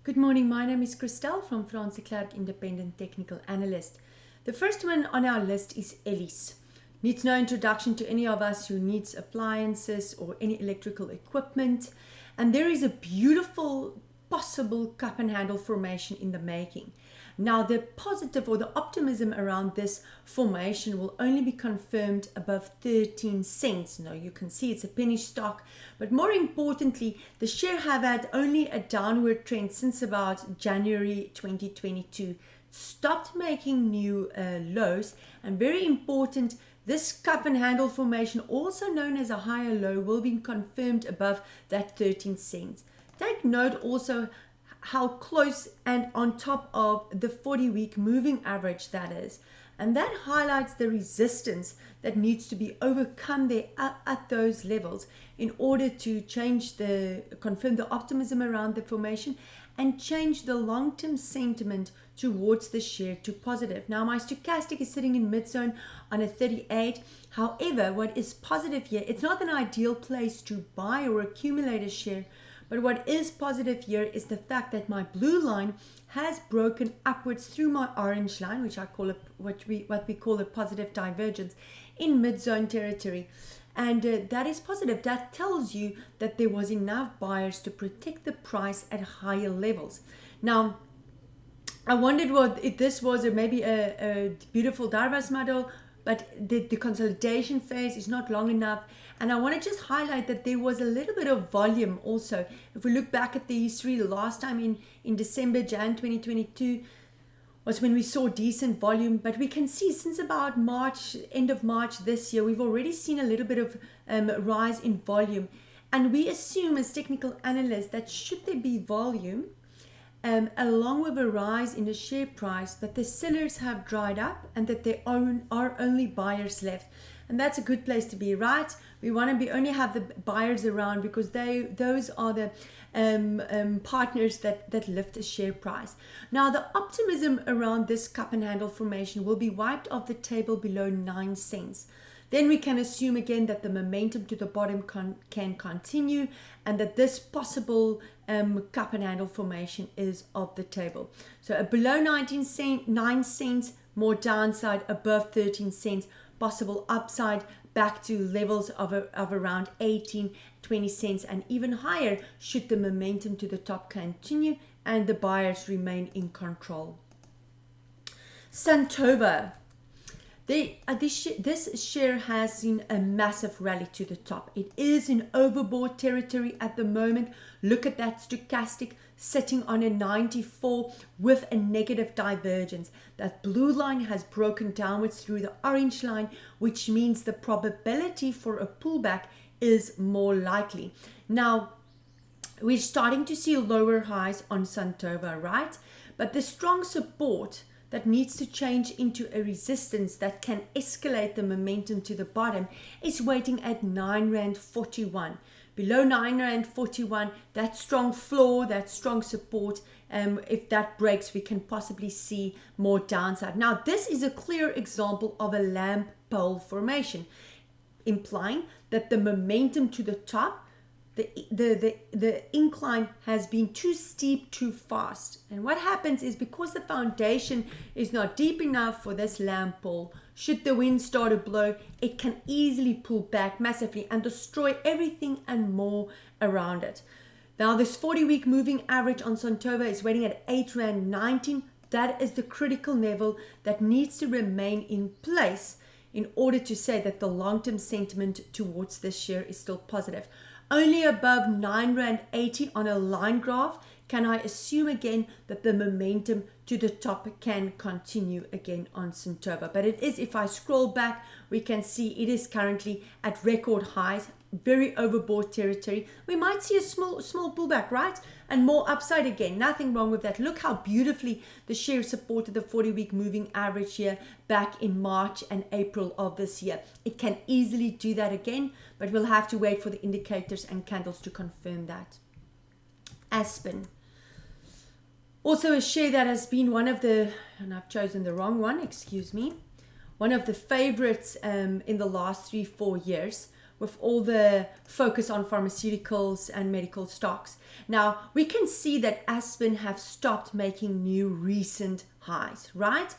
Good morning, my name is Christelle from Frans, Klerk, Independent Technical Analyst. The first one on our list is Ellies. Needs no introduction to any of us who needs appliances or any electrical equipment. And there is a beautiful possible cup and handle formation in the making. Now the positive or the optimism around this formation will only be confirmed above 13 cents. Now you can see it's a penny stock, but more importantly, the share have had only a downward trend since about January 2022. Stopped making new lows, and very important, this cup and handle formation, also known as a higher low, will be confirmed above that 13 cents. Take note also how close and on top of the 40-week moving average that is. And that highlights the resistance that needs to be overcome there at those levels in order to confirm the optimism around the formation and change the long-term sentiment towards the share to positive. Now my stochastic is sitting in mid-zone on a 38. However, what is positive here, it's not an ideal place to buy or accumulate a share, but what is positive here is the fact that my blue line has broken upwards through my orange line, which I call what we call a positive divergence in mid-zone territory. And that is positive. That tells you that there was enough buyers to protect the price at higher levels. Now, I wondered if this was maybe a beautiful Darvas model, but the consolidation phase is not long enough. And I want to just highlight that there was a little bit of volume also. If we look back at the history, the last time in December, Jan 2022 was when we saw decent volume. But we can see since about March, end of March this year, we've already seen a little bit of rise in volume. And we assume as technical analysts that should there be volume, along with a rise in the share price, that the sellers have dried up and that there are only buyers left. And that's a good place to be, right? We want to only have the buyers around because those are the partners that lift the share price. Now the optimism around this cup and handle formation will be wiped off the table below 9 cents. Then we can assume again that the momentum to the bottom can continue and that this possible cup and handle formation is off the table. So below 9 cents, more downside, above 13 cents, possible upside back to levels of around 18, 20 cents and even higher should the momentum to the top continue and the buyers remain in control. Santova. This share has seen a massive rally to the top. It is in overbought territory at the moment. Look at that stochastic sitting on a 94 with a negative divergence. That blue line has broken downwards through the orange line, which means the probability for a pullback is more likely. Now, we're starting to see lower highs on Santova, right? But the strong support that needs to change into a resistance that can escalate the momentum to the bottom is waiting at 9 Rand 41. Below 9 Rand 41, that strong floor, that strong support, if that breaks, we can possibly see more downside. Now, this is a clear example of a lamp pole formation, implying that the momentum to the top, the incline has been too steep, too fast. And what happens is because the foundation is not deep enough for this lamp pole, should the wind start to blow, it can easily pull back massively and destroy everything and more around it. Now this 40-week moving average on Suntova is waiting at 8 Rand 19. That is the critical level that needs to remain in place in order to say that the long-term sentiment towards this share is still positive. Only above 9 Rand 80 on a line graph can I assume again that the momentum to the top can continue again on Santova. But it is, if I scroll back, we can see it is currently at record highs, very overbought territory. We might see a small pullback, right? And more upside again. Nothing wrong with that. Look how beautifully the share supported the 40-week moving average here back in March and April of this year. It can easily do that again, but we'll have to wait for the indicators and candles to confirm that. Aspen. Also a share that has been one of the, and I've chosen the wrong one, excuse me, one of the favorites in the last 3-4 years. with all the focus on pharmaceuticals and medical stocks. Now, we can see that Aspen have stopped making new recent highs, right?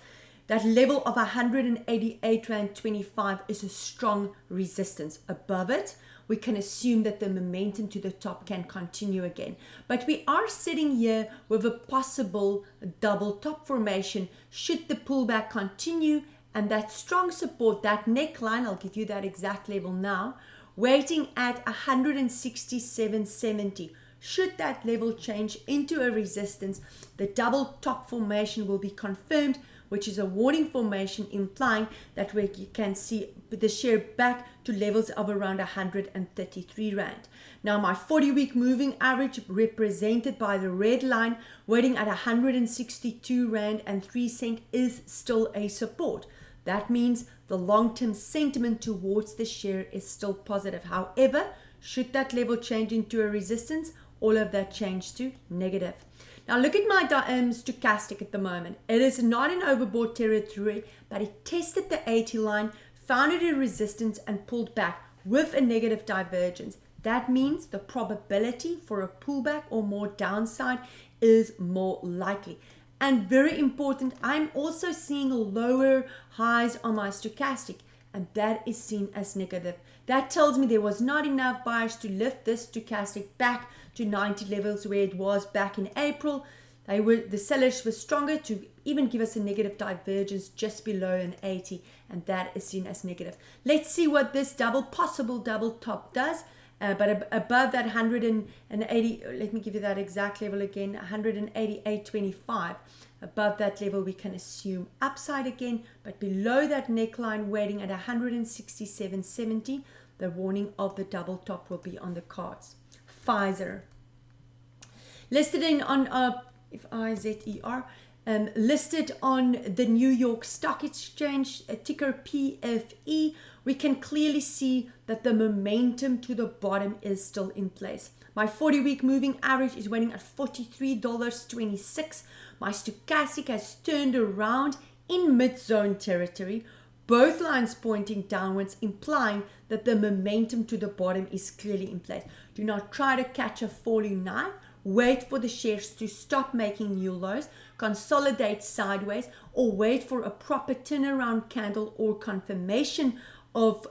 That level of 188.25 is a strong resistance. Above it, we can assume that the momentum to the top can continue again. But we are sitting here with a possible double top formation should the pullback continue, and that strong support, that neckline, I'll give you that exact level now, waiting at 167.70. Should that level change into a resistance, the double top formation will be confirmed, which is a warning formation implying that we can see the share back to levels of around 133 Rand. Now, my 40-week moving average, represented by the red line, waiting at 162 Rand and 3 cents, is still a support. That means the long-term sentiment towards the share is still positive. However, should that level change into a resistance, all of that change to negative. Now look at my stochastic at the moment. It is not in overbought territory, but it tested the 80 line, found it a resistance and pulled back with a negative divergence. That means the probability for a pullback or more downside is more likely. And very important, I'm also seeing lower highs on my stochastic, and that is seen as negative. That tells me there was not enough buyers to lift this stochastic back to 90 levels where it was back in April. The sellers were stronger to even give us a negative divergence just below an 80, and that is seen as negative. Let's see what this possible double top does. But above that 180, let me give you that exact level again, 188.25. Above that level, we can assume upside again, but below that neckline waiting at 167.70, the warning of the double top will be on the cards. Pfizer, listed listed on the New York Stock Exchange, ticker PFE. We can clearly see that the momentum to the bottom is still in place. My 40-week moving average is waiting at $43.26. My stochastic has turned around in mid-zone territory, both lines pointing downwards, implying that the momentum to the bottom is clearly in place. Do not try to catch a falling knife. Wait for the shares to stop making new lows, consolidate sideways, or wait for a proper turnaround candle or confirmation of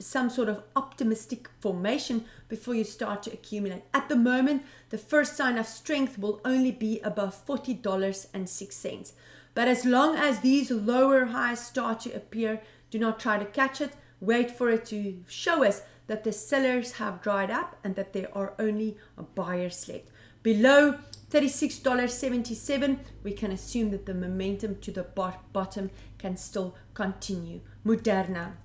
some sort of optimistic formation before you start to accumulate. At the moment, the first sign of strength will only be above $40.06. But as long as these lower highs start to appear, do not try to catch it. Wait for it to show us that the sellers have dried up and that there are only buyers left. Below $36.77, we can assume that the momentum to the bottom can still continue. Moderna,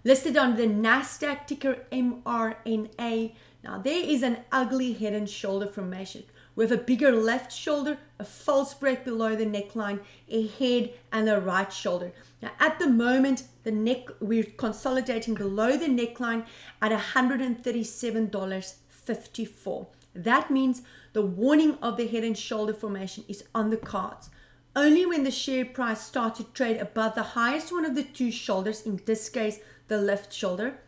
listed on the NASDAQ, ticker MRNA. Now there is an ugly head and shoulder formation with a bigger left shoulder, a false break below the neckline, a head, and a right shoulder. Now at the moment, we're consolidating below the neckline at $137.54. That means the warning of the head and shoulder formation is on the cards. Only when the share price starts to trade above the highest one of the two shoulders, in this case, the left shoulder,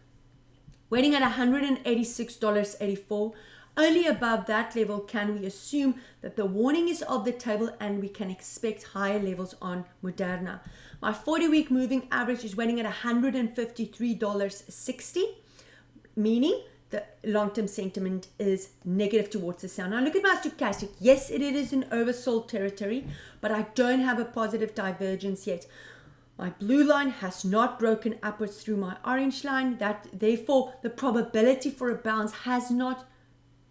waiting at $186.84, only above that level can we assume that the warning is off the table and we can expect higher levels on Moderna. My 40-week moving average is waiting at $153.60, meaning the long-term sentiment is negative towards the sell. Now look at my stochastic. Yes, it is in oversold territory, but I don't have a positive divergence yet. My blue line has not broken upwards through my orange line. Therefore, the probability for a bounce has not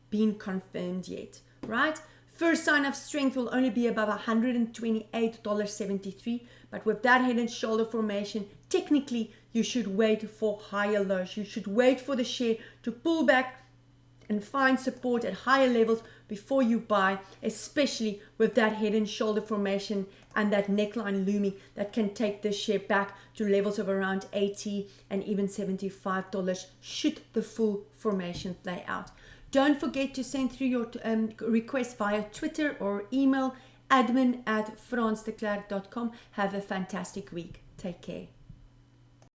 been confirmed yet, right? First sign of strength will only be above $128.73, but with that head and shoulder formation, technically you should wait for higher lows. You should wait for the share to pull back and find support at higher levels before you buy, especially with that head and shoulder formation and that neckline looming that can take this share back to levels of around $80 and even $75 should the full formation play out. Don't forget to send through your request via Twitter or email admin@fransdeklerk.com. Have a fantastic week. Take care.